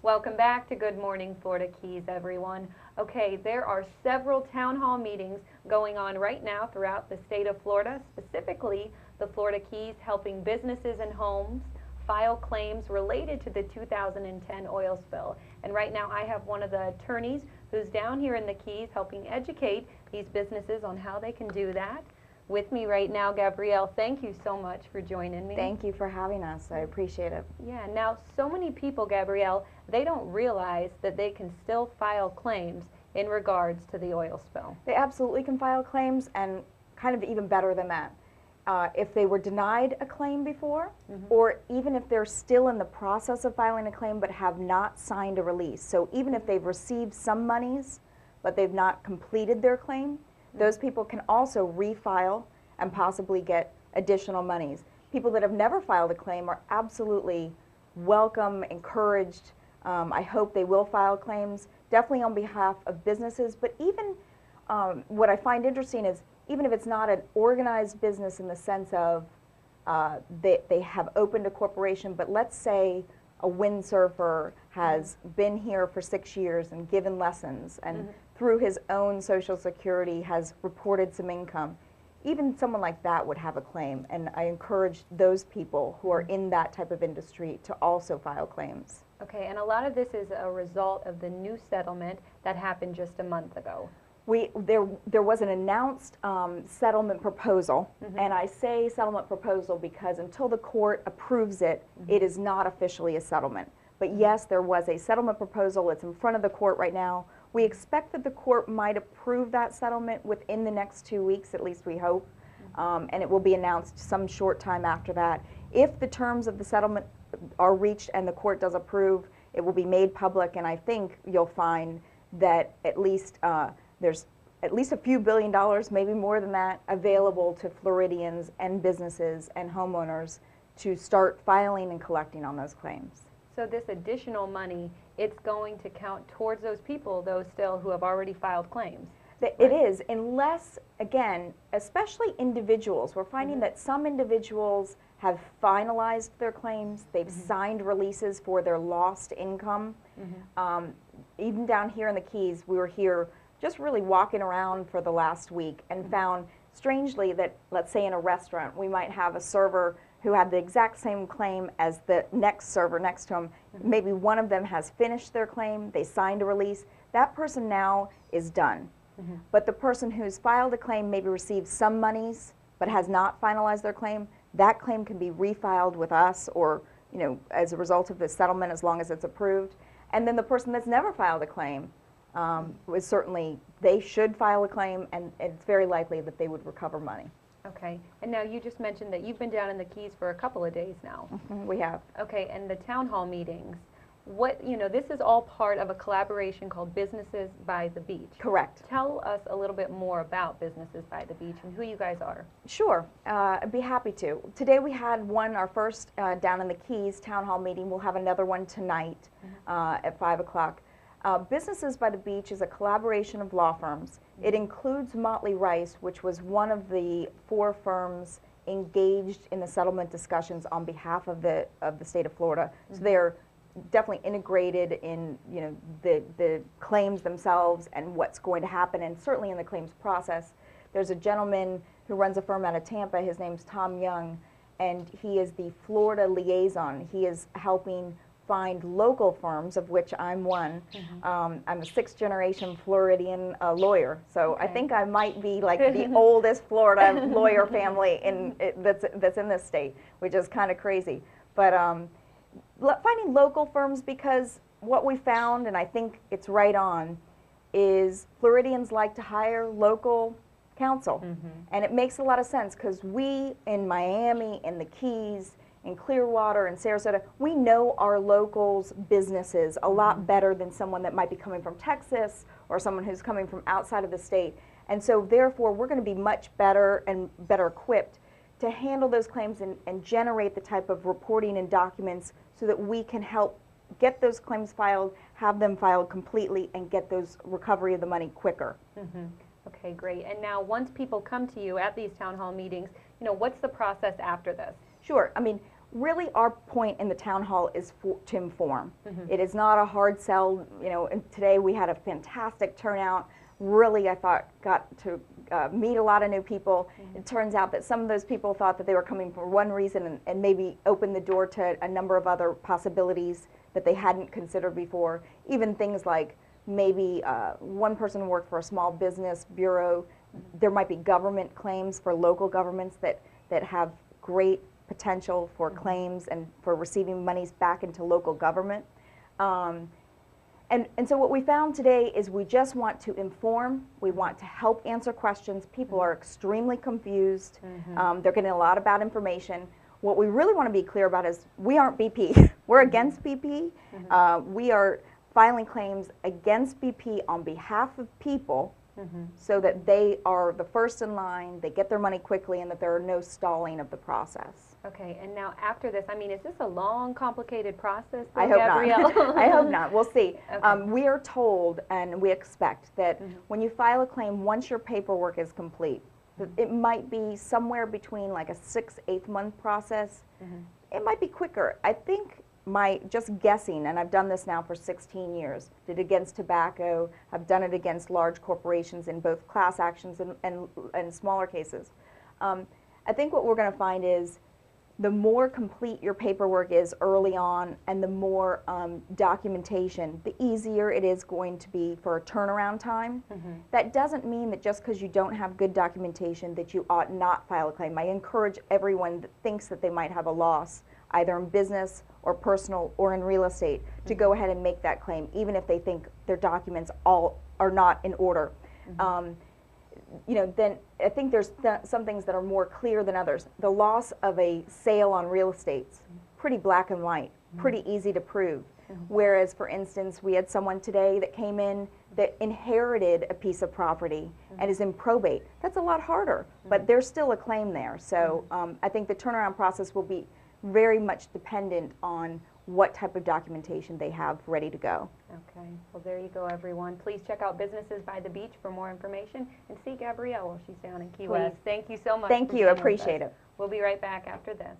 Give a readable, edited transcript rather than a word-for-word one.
Welcome back to Good Morning Florida Keys, everyone. Okay, there are several town hall meetings going on right now throughout the state of Florida, specifically the Florida Keys helping businesses and homes file claims related to the 2010 oil spill. And right now I have one of the attorneys who's down here in the Keys helping educate these businesses on how they can do that. With me right now, Gabrielle, thank you so much for joining me. Thank you for having us. I appreciate it. Yeah, now so many people, Gabrielle, they don't realize that they can still file claims in regards to the oil spill. They absolutely can file claims, and kind of even better than that. If they were denied a claim before, or even if they're still in the process of filing a claim but have not signed a release. So even if they've received some monies but they've not completed their claim, those people can also refile and possibly get additional monies. People that have never filed a claim are absolutely welcome, encouraged. I hope they will file claims, definitely on behalf of businesses, but even what I find interesting is even if it's not an organized business in the sense of they have opened a corporation, but let's say a windsurfer has been here for 6 years and given lessons and through his own Social Security has reported some income. Even someone like that would have a claim, and I encourage those people who are in that type of industry to also file claims. Okay, and a lot of this is a result of the new settlement that happened just a month ago. There was an announced settlement proposal, and I say settlement proposal because until the court approves it, it is not officially a settlement. But yes, there was a settlement proposal. It's in front of the court right now. We expect that the court might approve that settlement within the next 2 weeks, at least we hope, and it will be announced some short time after that. If the terms of the settlement are reached and the court does approve, it will be made public, and I think you'll find that at least there's at least a few $billion, maybe more than that, available to Floridians and businesses and homeowners to start filing and collecting on those claims. So this additional money, it's going to count towards those people, those still who have already filed claims. It is, unless, again, especially individuals. We're finding that some individuals have finalized their claims, they've signed releases for their lost income. Even down here in the Keys, we were here just really walking around for the last week and found, strangely, that let's say in a restaurant, we might have a server who had the exact same claim as the next server next to him. Maybe one of them has finished their claim, they signed a release. That person now is done. But the person who's filed a claim maybe received some monies but has not finalized their claim, that claim can be refiled with us or, you know, as a result of the settlement as long as it's approved. And then the person that's never filed a claim, was certainly, they should file a claim, and it's very likely that they would recover money. Okay, and now you just mentioned that you've been down in the Keys for a couple of days now. We have. Okay, and the town hall meetings, this is all part of a collaboration called Businesses by the Beach. Correct. Tell us a little bit more about Businesses by the Beach and who you guys are. Sure, I'd be happy to. Today we had our first down in the Keys town hall meeting. We'll have another one tonight at 5 o'clock. Businesses by the Beach is a collaboration of law firms. It includes Motley Rice, which was one of the 4 firms engaged in the settlement discussions on behalf of the state of Florida. So they're definitely integrated in, you know, the claims themselves and what's going to happen, and certainly in the claims process. There's a gentleman who runs a firm out of Tampa. His name's Tom Young, and he is the Florida liaison. He is helping find local firms, of which I'm one. I'm a 6th generation Floridian lawyer, so I think I might be like the oldest Florida lawyer family that's in this state, which is kind of crazy. But finding local firms, because what we found, and I think it's right on, is Floridians like to hire local counsel. And it makes a lot of sense because we in Miami, in the Keys, in Clearwater and Sarasota, we know our locals' businesses a lot better than someone that might be coming from Texas or someone who's coming from outside of the state. And so therefore, we're going to be much better and better equipped to handle those claims and generate the type of reporting and documents so that we can help get those claims filed, have them filed completely, and get those recovery of the money quicker. Okay, great. And now once people come to you at these town hall meetings, what's the process after this? Sure. I mean, really our point in the town hall is to inform. It is not a hard sell, and today we had a fantastic turnout. Really, I thought, got to meet a lot of new people. It turns out that some of those people thought that they were coming for one reason and maybe opened the door to a number of other possibilities that they hadn't considered before. Even things like maybe one person worked for a small business bureau. There might be government claims for local governments that have great potential for claims and for receiving monies back into local government. And so what we found today is we just want to inform, we want to help answer questions. People are extremely confused. They're getting a lot of bad information. What we really want to be clear about is we aren't BP. We're against BP. We are filing claims against BP on behalf of people so that they are the first in line, they get their money quickly, and that there are no stalling of the process. Okay, and now after this, I mean, is this a long, complicated process, I hope Gabrielle? not. I hope not. We'll see. Okay. We are told and we expect that when you file a claim, once your paperwork is complete, it might be somewhere between like a 6-8 month process. It might be quicker. I think just guessing, and I've done this now for 16 years, did it against tobacco, I've done it against large corporations in both class actions and smaller cases. I think what we're going to find is the more complete your paperwork is early on and the more documentation, the easier it is going to be for a turnaround time. That doesn't mean that just because you don't have good documentation that you ought not file a claim. I encourage everyone that thinks that they might have a loss, either in business or personal or in real estate, to go ahead and make that claim, even if they think their documents all are not in order. Then I think there's some things that are more clear than others. The loss of a sale on real estate's pretty black and white, pretty easy to prove. Whereas, for instance, we had someone today that came in that inherited a piece of property and is in probate. That's a lot harder, but there's still a claim there. So I think the turnaround process will be very much dependent on what type of documentation they have ready to go. Okay, well there you go, everyone. Please check out Businesses by the Beach for more information and see Gabrielle while she's down in Key West. Thank you so much. Thank you, appreciate it. We'll be right back after this.